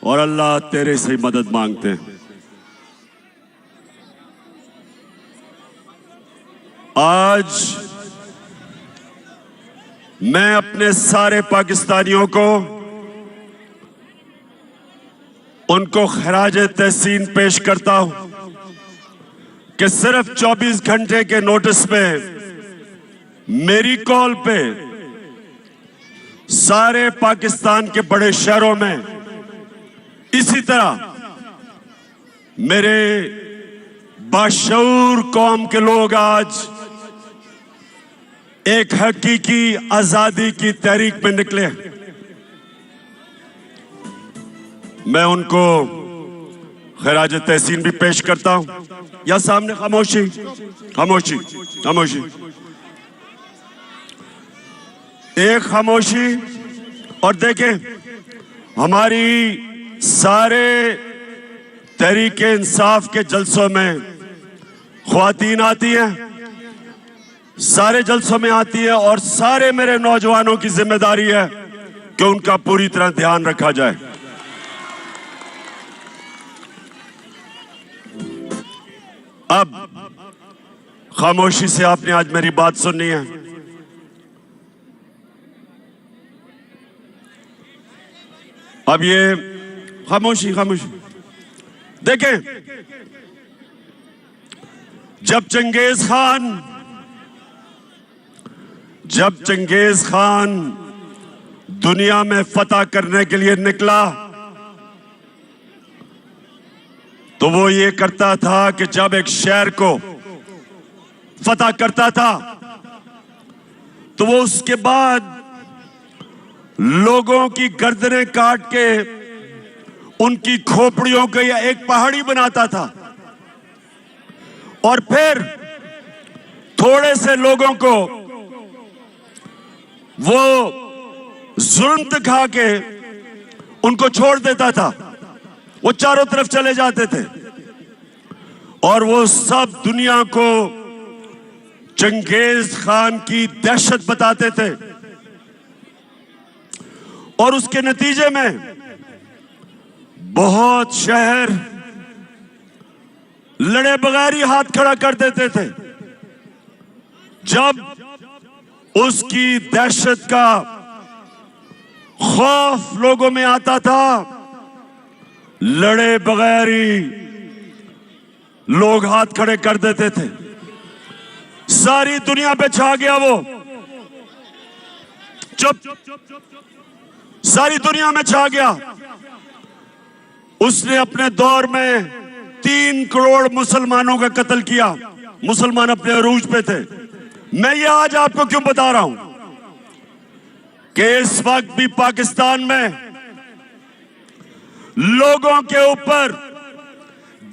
और अल्लाह तेरे से मदद मांगते हैं। आज मैं अपने सारे पाकिस्तानियों को उनको खराज तहसीन पेश करता हूं कि सिर्फ 24 घंटे के नोटिस में मेरी कॉल पे सारे पाकिस्तान के बड़े शहरों में इसी तरह मेरे बाशऊर कौम के लोग आज एक हकीकी आजादी की तहरीक में निकले। मैं उनको खराज तहसीन भी पेश करता हूं। या सामने खामोशी खामोशी खामोशी, एक खामोशी। और देखें, हमारी सारे तहरीके इंसाफ के जलसों में ख्वातीन आती हैं, सारे जलसों में आती है, और सारे मेरे नौजवानों की जिम्मेदारी है कि उनका पूरी तरह ध्यान रखा जाए। अब खामोशी से आपने आज मेरी बात सुननी है। अब ये खामोशी खामोशी। देखें, जब चंगेज खान दुनिया में फतह करने के लिए निकला तो वो ये करता था कि जब एक शहर को फतह करता था तो वो उसके बाद लोगों की गर्दनें काट के उनकी खोपड़ियों को या एक पहाड़ी बनाता था, और फिर थोड़े से लोगों को वो जुल्म दिखा के उनको छोड़ देता था। वो चारों तरफ चले जाते थे और वो सब दुनिया को चंगेज खान की दहशत बताते थे, और उसके नतीजे में बहुत शहर लड़े बगैर ही हाथ खड़ा कर देते थे। जब उसकी दहशत का खौफ लोगों में आता था, लड़े बगैर ही लोग हाथ खड़े कर देते थे। सारी दुनिया पे छा गया वो, चुप, सारी दुनिया में छा गया। उसने अपने दौर में 3 करोड़ मुसलमानों का कत्ल किया। मुसलमान अपने अरूज पे थे। मैं ये आज आपको क्यों बता रहा हूं कि इस वक्त भी पाकिस्तान में लोगों के ऊपर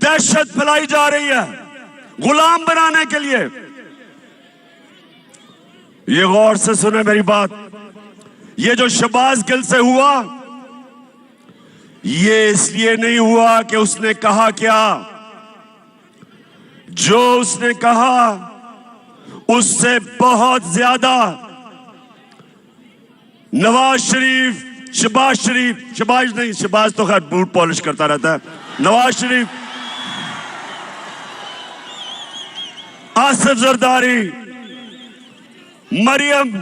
दहशत फैलाई जा रही है गुलाम बनाने के लिए। ये गौर से सुने मेरी बात। ये जो शहबाज गिल से हुआ, ये इसलिए नहीं हुआ कि उसने कहा क्या। जो उसने कहा उससे बहुत ज्यादा नवाज शरीफ, शहबाज तो खैर बूट पॉलिश करता रहता है, नवाज शरीफ, आसिफ जरदारी, मरियम,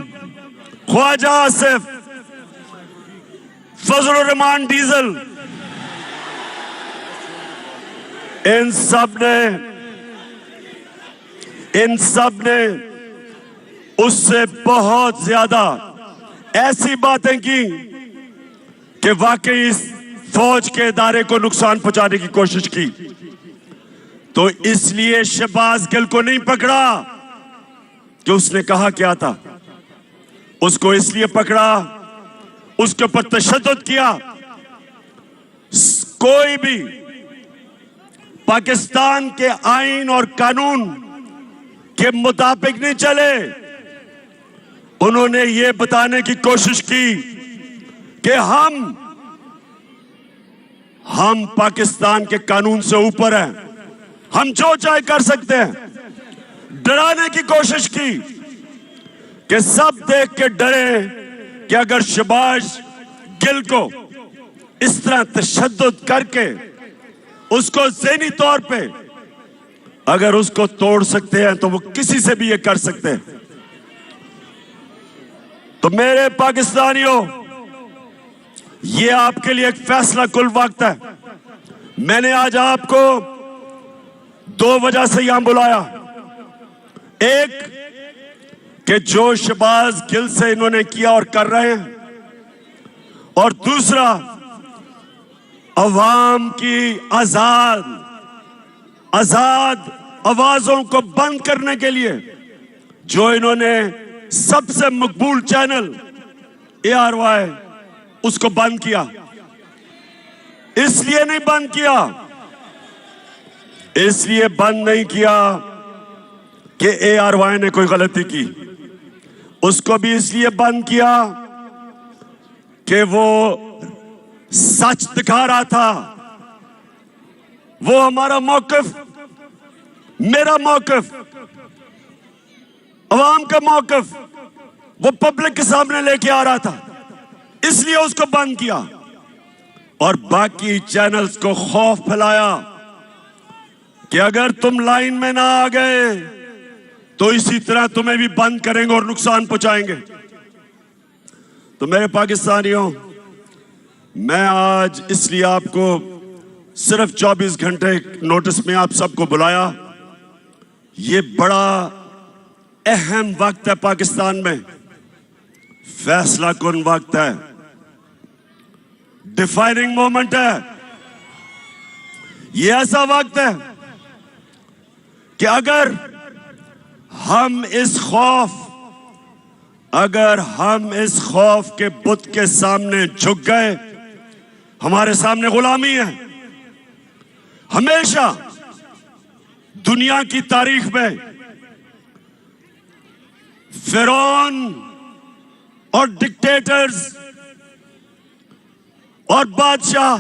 ख्वाजा आसिफ, फजल रहमान डीजल, इन सब ने उससे बहुत ज्यादा ऐसी बातें की कि वाकई इस फौज के इदारे को नुकसान पहुंचाने की कोशिश की। तो इसलिए शहबाज गिल को नहीं पकड़ा कि उसने कहा क्या था, उसको इसलिए पकड़ा, उसके ऊपर तशद्दुद किया। कोई भी पाकिस्तान के आईन और कानून के मुताबिक नहीं चले। उन्होंने ये बताने की कोशिश की कि हम पाकिस्तान के कानून से ऊपर हैं, हम जो चाहे कर सकते हैं। डराने की कोशिश की कि सब देख के डरे कि अगर शहबाज गिल को इस तरह तशद्दुद करके उसको ज़हनी तौर पे अगर उसको तोड़ सकते हैं तो वो किसी से भी ये कर सकते हैं। तो मेरे पाकिस्तानियों, ये आपके लिए एक फैसला कुल वक्त है। मैंने आज आपको दो वजह से यहां बुलाया। एक कि जो शहबाज गिल से इन्होंने किया और कर रहे हैं, और दूसरा अवाम की आजाद आवाजों को बंद करने के लिए जो इन्होंने सबसे मकबूल चैनल ARY उसको बंद किया। इसलिए नहीं बंद किया, इसलिए बंद नहीं किया कि ARY ने कोई गलती की, उसको भी इसलिए बंद किया कि वो सच दिखा रहा था। वो हमारा मौक़िफ़, मेरा मौक़िफ़, अवाम का मौक़िफ़ वो पब्लिक के सामने लेके आ रहा था, इसलिए उसको बंद किया। और बाकी चैनल्स को खौफ फैलाया कि अगर तुम लाइन में ना आ गए तो इसी तरह तुम्हें भी बंद करेंगे और नुकसान पहुंचाएंगे। तो मेरे पाकिस्तानियों, मैं आज इसलिए आपको सिर्फ 24 घंटे नोटिस में आप सबको बुलाया। ये बड़ा अहम वक्त है पाकिस्तान में, फैसला कुन वक्त है, डिफाइनिंग मोमेंट है। ये ऐसा वक्त है कि अगर हम इस खौफ के बुत के सामने झुक गए, हमारे सामने गुलामी है। हमेशा दुनिया की तारीख में फिरौन और डिक्टेटर्स और बादशाह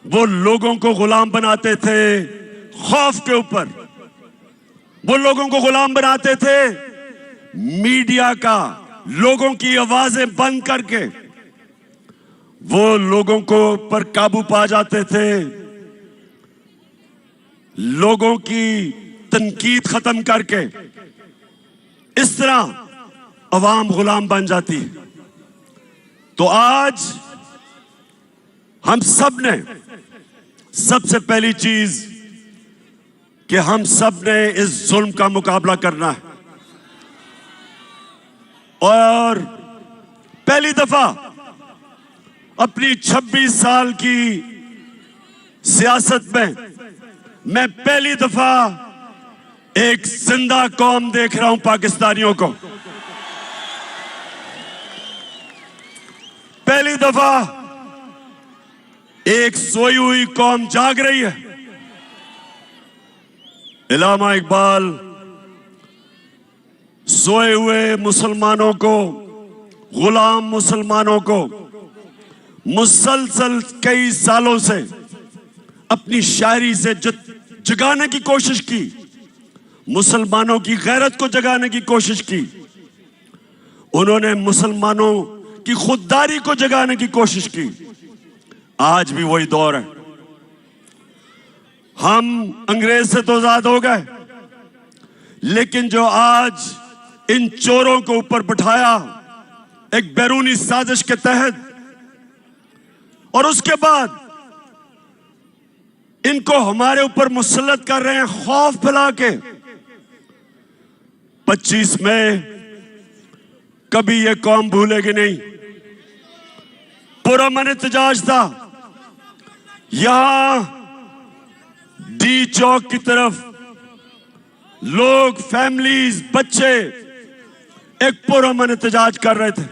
वो लोगों को गुलाम बनाते थे खौफ के ऊपर। वो लोगों को गुलाम बनाते थे मीडिया का, लोगों की आवाजें बंद करके वो लोगों को पर काबू पा जाते थे, लोगों की तनकीद खत्म करके। इस तरह अवाम गुलाम बन जाती है। तो आज हम सब ने सबसे पहली चीज कि हम सब ने इस जुल्म का मुकाबला करना है। और पहली दफा अपनी 26 साल की सियासत में मैं पहली दफा एक जिंदा कौम देख रहा हूं पाकिस्तानियों को। पहली दफा एक सोई हुई कौम जाग रही है। इलामा इकबाल सोए हुए मुसलमानों को, गुलाम मुसलमानों को मुसलसल कई सालों से अपनी शायरी से जगाने की कोशिश की, मुसलमानों की गैरत को जगाने की कोशिश की। उन्होंने मुसलमानों की खुददारी को जगाने की कोशिश की। आज भी वही दौर है। हम अंग्रेज से तो आजाद हो गए, लेकिन जो आज इन चोरों को ऊपर बिठाया एक बैरूनी साजिश के तहत, और उसके बाद इनको हमारे ऊपर मुसल्लत कर रहे हैं खौफ फैला के। 25 मई कभी ये कौम भूलेगी नहीं। पुरअमन एहतजाज था। यहां डी चौक की तरफ लोग, फैमिलीज, बच्चे एक पुरअमन एहतजाज कर रहे थे,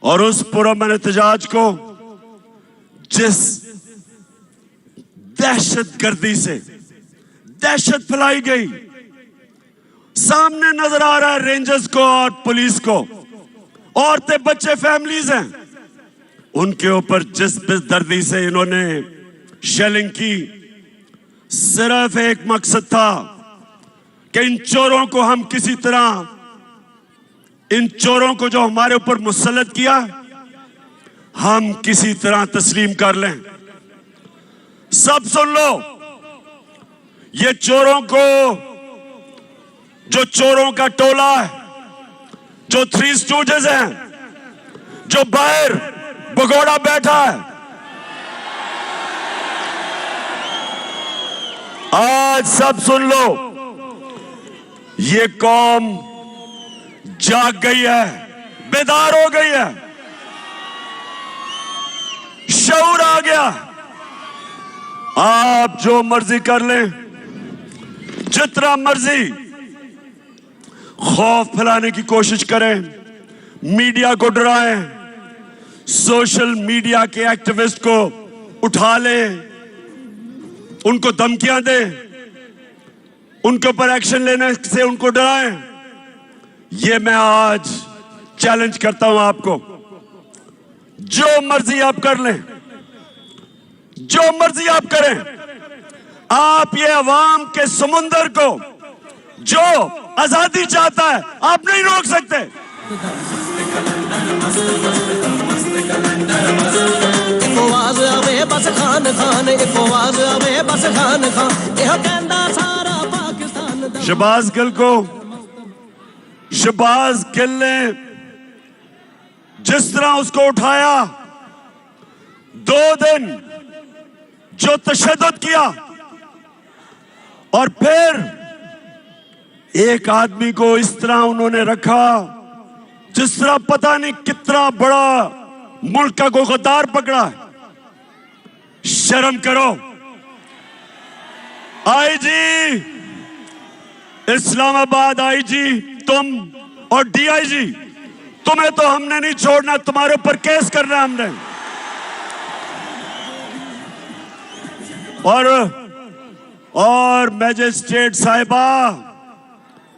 और उस पुरअमन एहतजाज को जिस दहशतगर्दी से दहशत फैलाई गई, सामने नजर आ रहा है रेंजर्स को और पुलिस को। औरतें, बच्चे, फैमिलीज हैं, उनके ऊपर जिस बेदर्दी से इन्होंने शेलिंग की, सिर्फ एक मकसद था कि इन चोरों को हम किसी तरह, इन चोरों को जो हमारे ऊपर मुसल्लत किया, हम किसी तरह तस्लीम कर लें। सब सुन लो, ये चोरों को, जो चोरों का टोला है, जो थ्री स्टूडेंट्स हैं, जो बाहर भगोड़ा बैठा है, आज सब सुन लो, ये कौम जाग गई है, बेदार हो गई है, शऊर आ गया। आप जो मर्जी कर लें, जितना मर्जी खौफ फैलाने की कोशिश करें, मीडिया को डराएं, सोशल मीडिया के एक्टिविस्ट को उठा लें, उनको धमकियां दें, उनके ऊपर एक्शन लेने से उनको डराएं। ये मैं आज चैलेंज करता हूं आपको। जो मर्जी आप कर लें, जो मर्जी आप करें, आप ये अवाम के समुंदर को जो आजादी चाहता है, आप नहीं रोक सकते। बस खान खान, बस खान खान, सारा पाकिस्तान। शहबाज गिल को, शहबाज गिल ने जिस तरह उसको उठाया, 2 दिन जो तशद्दुद किया, और फिर एक आदमी को इस तरह उन्होंने रखा जिस तरह पता नहीं कितना बड़ा मुल्क का कोई गद्दार पकड़ा है। शर्म करो। आईजी इस्लामाबाद, आईजी तुम और डीआईजी, तुम्हें तो हमने नहीं छोड़ना, तुम्हारे ऊपर केस करना है हमने। और मैजिस्ट्रेट साहिबा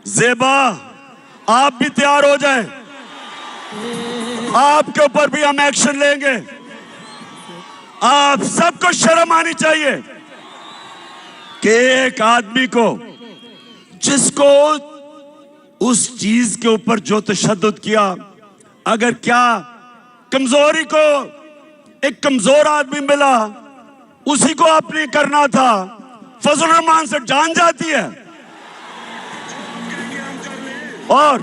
ज़ेबा, आप भी तैयार हो जाएं, आपके ऊपर भी हम एक्शन लेंगे। आप सबको शर्म आनी चाहिए कि एक आदमी को, जिसको उस चीज के ऊपर जो तशद्दुद किया, अगर क्या कमजोरी को एक कमजोर आदमी मिला, उसी को आपने करना था। फजल रहमान से जान जाती है। और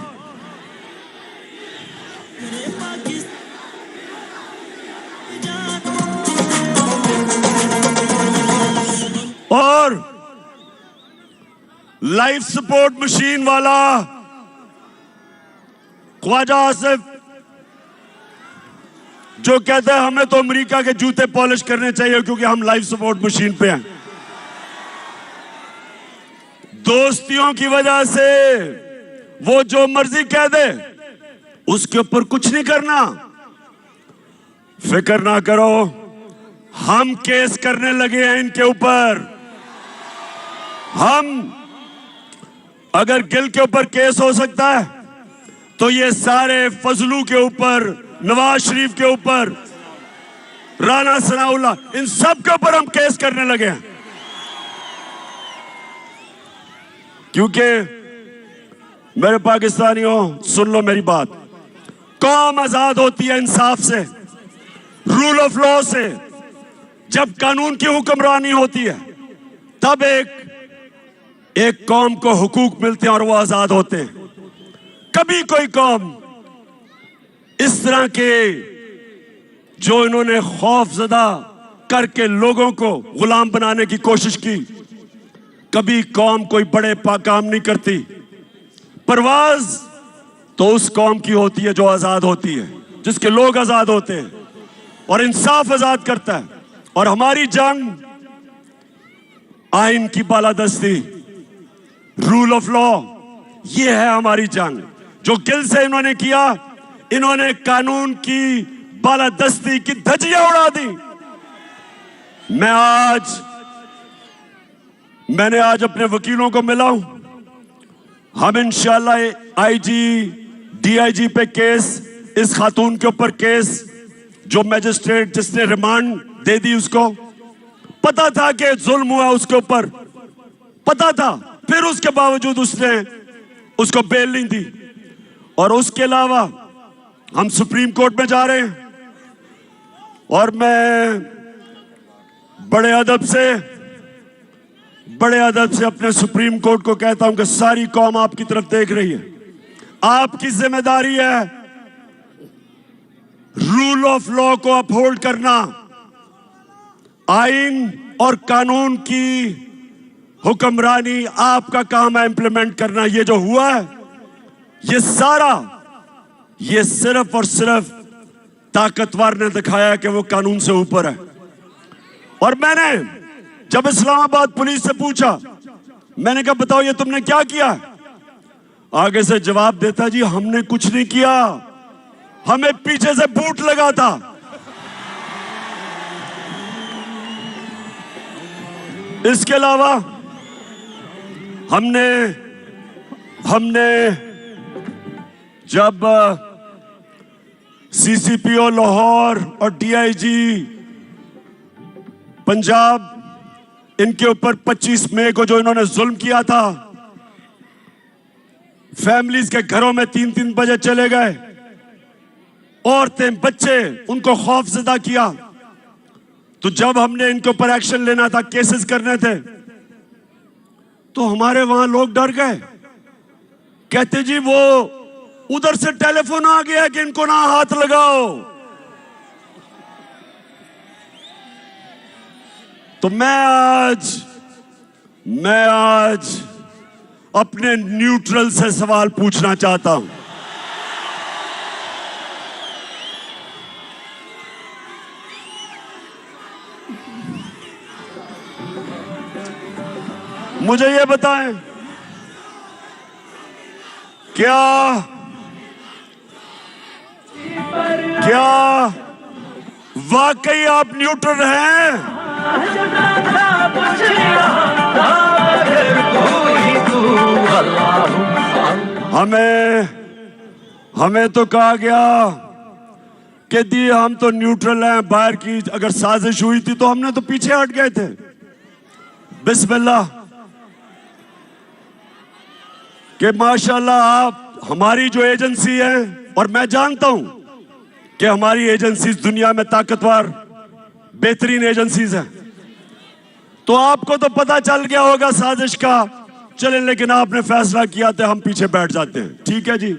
लाइफ सपोर्ट मशीन वाला ख्वाजा आसिफ जो कहता है हमें तो अमेरिका के जूते पॉलिश करने चाहिए क्योंकि हम लाइफ सपोर्ट मशीन पे हैं। दोस्तियों की वजह से वो जो मर्जी कह दे, उसके ऊपर कुछ नहीं करना। फिक्र ना करो, हम केस करने लगे हैं इनके ऊपर। हम, अगर गिल के ऊपर केस हो सकता है तो ये सारे फजलू के ऊपर, नवाज शरीफ के ऊपर, राना सनाउल्लाह, इन सब के ऊपर हम केस करने लगे हैं। क्योंकि मेरे पाकिस्तानियों, सुन लो मेरी बात, कौम आजाद होती है इंसाफ से, रूल ऑफ लॉ से। जब कानून की हुक्मरानी होती है तब एक कौम को हुकूक मिलते हैं और वो आजाद होते हैं। कभी कोई कौम इस तरह के जो इन्होंने खौफजदा करके लोगों को गुलाम बनाने की कोशिश की, कभी कौम कोई बड़े काम नहीं करती। परवाज तो उस कौम की होती है जो आजाद होती है, जिसके लोग आजाद होते हैं और इंसाफ आजाद करता है। और हमारी जंग आइन की बालादस्ती, रूल ऑफ लॉ, ये है हमारी जंग। जो गिल से इन्होंने किया, इन्होंने कानून की बालादस्ती की धज्जियां उड़ा दी। मैंने आज अपने वकीलों को मिला हूं। हम इंशाल्लाह आईजी डीआईजी पे केस, इस खातून के ऊपर केस, जो मैजिस्ट्रेट जिसने रिमांड दे दी, उसको पता था कि जुल्म हुआ, उसके ऊपर पता था, फिर उसके बावजूद उसने उसको बेल नहीं दी। और उसके अलावा हम सुप्रीम कोर्ट में जा रहे हैं। और मैं बड़े अदब से अपने सुप्रीम कोर्ट को कहता हूं कि सारी कौम आपकी तरफ देख रही है। आपकी जिम्मेदारी है रूल ऑफ लॉ को अपहोल्ड करना, आइन और कानून की हुक्मरानी आपका काम है इंप्लीमेंट करना। ये जो हुआ है ये सारा, ये सिर्फ और सिर्फ ताकतवर ने दिखाया कि वो कानून से ऊपर है। और मैंने जब इस्लामाबाद पुलिस से पूछा, मैंने कहा बताओ ये तुमने क्या किया, आगे से जवाब देता जी हमने कुछ नहीं किया, हमें पीछे से बूट लगा था। इसके अलावा हमने जब सीसीपीओ लाहौर और डीआईजी पंजाब, इनके ऊपर 25 मई को जो इन्होंने जुल्म किया था, फैमिलीज के घरों में 3-3 बजे चले गए, औरतें बच्चे उनको खौफजदा किया, तो जब हमने इनके ऊपर एक्शन लेना था, केसेस करने थे, तो हमारे वहां लोग डर गए, कहते जी वो उधर से टेलीफोन आ गया कि इनको ना हाथ लगाओ। तो मैं आज अपने न्यूट्रल से सवाल पूछना चाहता हूं। मुझे ये बताएं, क्या वाकई आप न्यूट्रल हैं? हमें तो कहा गया कि दी हम तो न्यूट्रल हैं, बाहर की अगर साजिश हुई थी तो हमने तो पीछे हट गए थे। बिस्मिल्लाह कि माशाल्लाह आप हमारी जो एजेंसी है, और मैं जानता हूं कि हमारी एजेंसीज दुनिया में ताकतवर बेहतरीन एजेंसीज हैं, तो आपको तो पता चल गया होगा साजिश का। चले, लेकिन आपने फैसला किया था हम पीछे बैठ जाते हैं, ठीक है जी।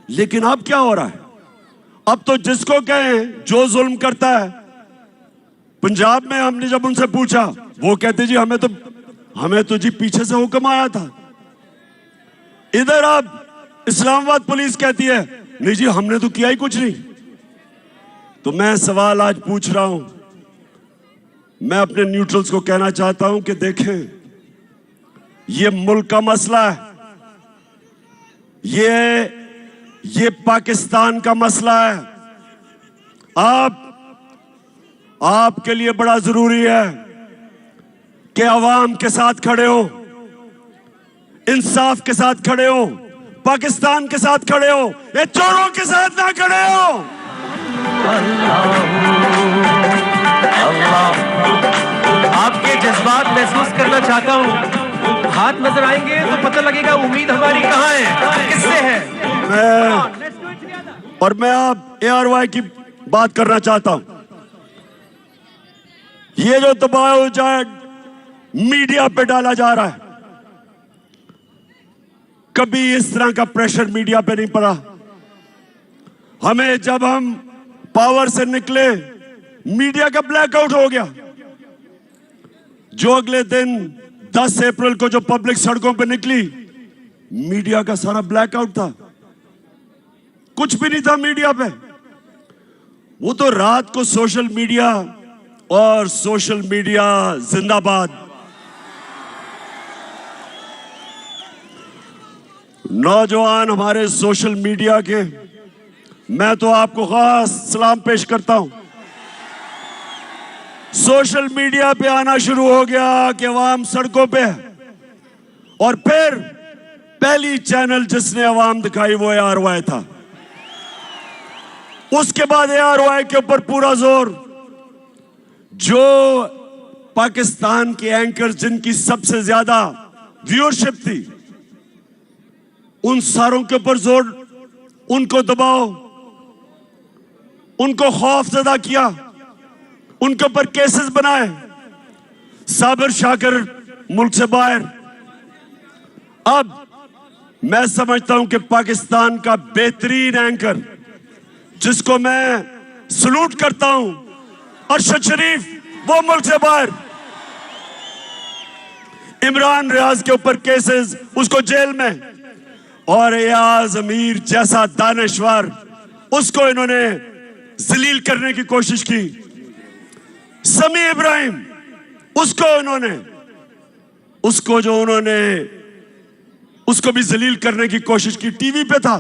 लेकिन अब क्या हो रहा है? अब तो जिसको कहें जो जुल्म करता है, पंजाब में हमने जब उनसे पूछा, वो कहते जी हमें तो जी पीछे से हुक्म आया था। इधर अब इस्लामाबाद पुलिस कहती है नहीं जी हमने तो किया ही कुछ नहीं। तो मैं सवाल आज पूछ रहा हूं, मैं अपने न्यूट्रल्स को कहना चाहता हूं कि देखें, ये मुल्क का मसला है, ये पाकिस्तान का मसला है। आपके लिए बड़ा जरूरी है कि अवाम के साथ खड़े हो, इंसाफ के साथ खड़े हो, पाकिस्तान के साथ खड़े हो, ये चोरों के साथ ना खड़े हो। आपके जज्बात महसूस करना चाहता हूं। हाथ नजर आएंगे तो पता लगेगा उम्मीद हमारी कहां है, किससे है। मैं आप ARY की बात करना चाहता हूं। ये जो दबाव मीडिया पे डाला जा रहा है, कभी इस तरह का प्रेशर मीडिया पे नहीं पड़ा। हमें जब हम पावर से निकले, मीडिया का ब्लैकआउट हो गया। जो अगले दिन 10 अप्रैल को जो पब्लिक सड़कों पे निकली, मीडिया का सारा ब्लैकआउट था, कुछ भी नहीं था मीडिया पे। वो तो रात को सोशल मीडिया, और सोशल मीडिया जिंदाबाद। नौजवान हमारे सोशल मीडिया के, मैं तो आपको खास सलाम पेश करता हूं। सोशल मीडिया पे आना शुरू हो गया कि अवाम सड़कों पे, और फिर पहली चैनल जिसने अवाम दिखाई वो ARY था। उसके बाद ARY के ऊपर पूरा जोर, जो पाकिस्तान के एंकर जिनकी सबसे ज्यादा व्यूअरशिप थी, उन सारों के ऊपर जोर, उनको दबाओ, उनको खौफजदा किया। उनके ऊपर केसेस बनाए, साबिर शाकिर मुल्क से बाहर। अब मैं समझता हूं कि पाकिस्तान का बेहतरीन एंकर, जिसको मैं सलूट करता हूं, अरशद शरीफ, वो मुल्क से बाहर। इमरान रियाज के ऊपर केसेस, उसको जेल में। और एयाज अमीर जैसा दानश्वर, उसको इन्होंने जलील करने की कोशिश की। समी इब्राहिम, उसको भी जलील करने की कोशिश की, टीवी पे था।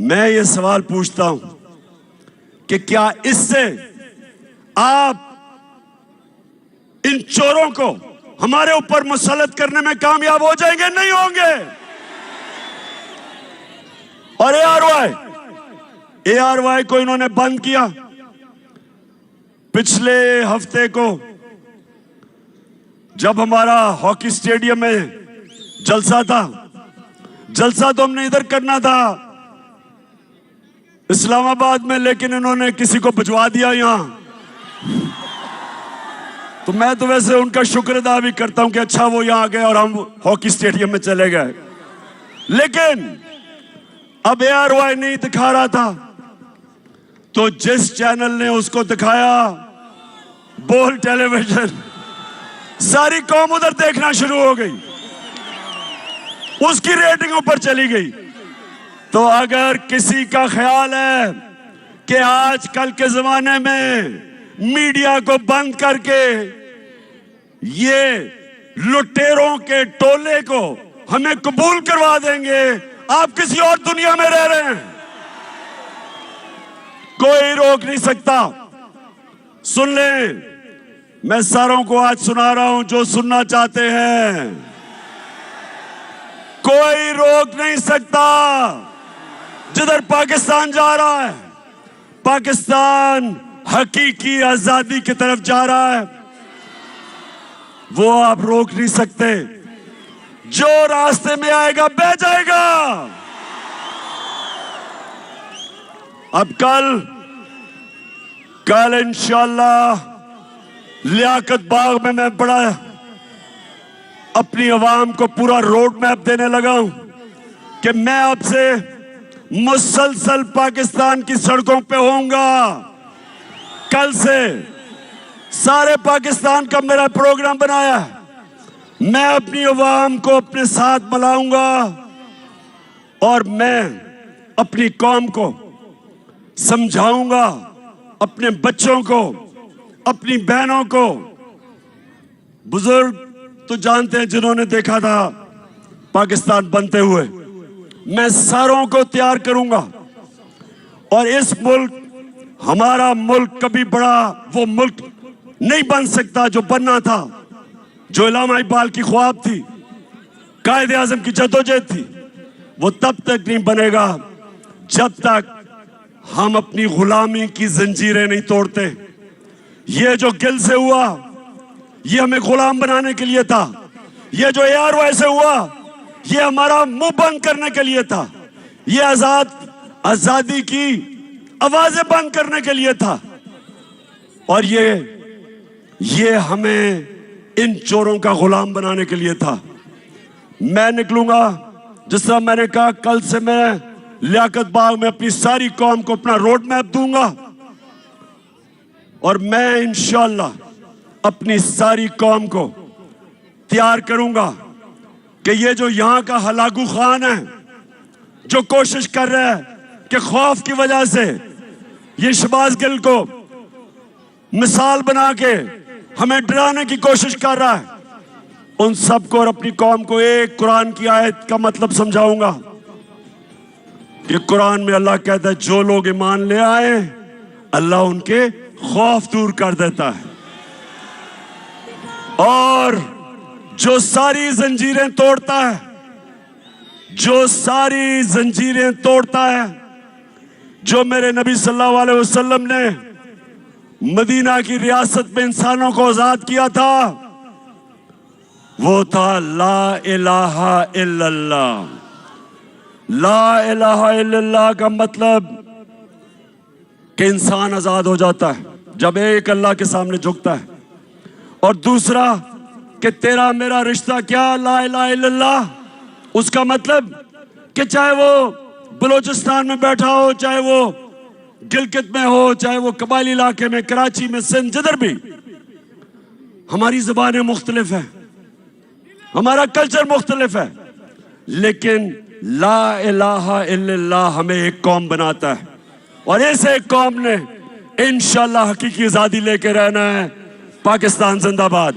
मैं ये सवाल पूछता हूं कि क्या इससे आप इन चोरों को हमारे ऊपर मुसल्लत करने में कामयाब हो जाएंगे? नहीं होंगे। और ARY को इन्होंने बंद किया। पिछले हफ्ते को जब हमारा हॉकी स्टेडियम में जलसा तो हमने इधर करना था, इस्लामाबाद में, लेकिन इन्होंने किसी को भिजवा दिया यहां। तो मैं तो वैसे उनका शुक्र अदा भी करता हूं कि अच्छा वो यहां आ गए और हम हॉकी स्टेडियम में चले गए। लेकिन अब ARY नहीं दिखा रहा था, तो जिस चैनल ने उसको दिखाया, बोल टेलीविजन, सारी कौम उधर देखना शुरू हो गई, उसकी रेटिंग ऊपर चली गई। तो अगर किसी का ख्याल है कि आजकल के जमाने में मीडिया को बंद करके ये लुटेरों के टोले को हमें कबूल करवा देंगे, आप किसी और दुनिया में रह रहे हैं। कोई रोक नहीं सकता। सुन ले, मैं सारों को आज सुना रहा हूं जो सुनना चाहते हैं। कोई रोक नहीं सकता। जिधर पाकिस्तान जा रहा है, पाकिस्तान हकीकी आजादी की तरफ जा रहा है, वो आप रोक नहीं सकते। जो रास्ते में आएगा बह जाएगा। अब कल इंशाअल्लाह लियाकत बाग में मैं बड़ा अपनी आवाम को पूरा रोड मैप देने लगा हूं कि मैं अब से मुसलसल पाकिस्तान की सड़कों पे होऊंगा। कल से सारे पाकिस्तान का मेरा प्रोग्राम बनाया है। मैं अपनी आवाम को अपने साथ मिलाऊंगा और मैं अपनी कौम को समझाऊंगा, अपने बच्चों को, अपनी बहनों को। बुजुर्ग तो जानते हैं जिन्होंने देखा था पाकिस्तान बनते हुए। मैं सारों को तैयार करूंगा और इस मुल्क, हमारा मुल्क कभी बड़ा वो मुल्क नहीं बन सकता जो बनना था, जो इलामा इकबाल की ख्वाब थी, कायदे आजम की जद्दोजहद थी। वो तब तक नहीं बनेगा जब तक हम अपनी गुलामी की जंजीरें नहीं तोड़ते। ये जो गिल से हुआ, ये हमें गुलाम बनाने के लिए था। ये जो ARY से हुआ, ये हमारा मुंह बंद करने के लिए था। ये आजादी की आवाजें बंद करने के लिए था। और ये हमें इन चोरों का गुलाम बनाने के लिए था। मैं निकलूंगा, जिस तरह मैंने कहा, कल से मैं लियाकत बाग में अपनी सारी कौम को अपना रोड मैप दूंगा और मैं इंशाअल्लाह अपनी सारी कौम को तैयार करूंगा कि ये जो यहां का हलाकू खान है, जो कोशिश कर रहा है कि खौफ की वजह से ये शहबाज गिल को मिसाल बना के हमें डराने की कोशिश कर रहा है, उन सबको और अपनी कौम को एक कुरान की आयत का मतलब समझाऊंगा। कि कुरान में अल्लाह कहता है जो लोग ईमान ले आए अल्लाह उनके खौफ दूर कर देता है, और जो सारी जंजीरें तोड़ता है, जो सारी जंजीरें तोड़ता है, जो मेरे नबी सल्लल्लाहु अलैहि वसल्लम ने मदीना की रियासत में इंसानों को आजाद किया था, वो था ला इलाहा इल्लल्लाह। ला इलाहा इल्लल्लाह का मतलब कि इंसान आजाद हो जाता है। जब एक अल्लाह के सामने झुकता है, और दूसरा कि तेरा मेरा रिश्ता क्या ला इलाहा इल्लल्लाह, उसका मतलब कि चाहे वो बलूचिस्तान में बैठा हो, चाहे वो गिलगित में हो, चाहे वो कबायली इलाके में, कराची में, सिंध, जिधर भी, हमारी जुबानें मुख्तलिफ है, हमारा कल्चर मुख्तलिफ है, लेकिन ला इलाहा इल्लल्लाह हमें एक कौम बनाता है। और इस एक कौम ने इंशाअल्लाह हकीकी आजादी लेके रहना है। पाकिस्तान जिंदाबाद।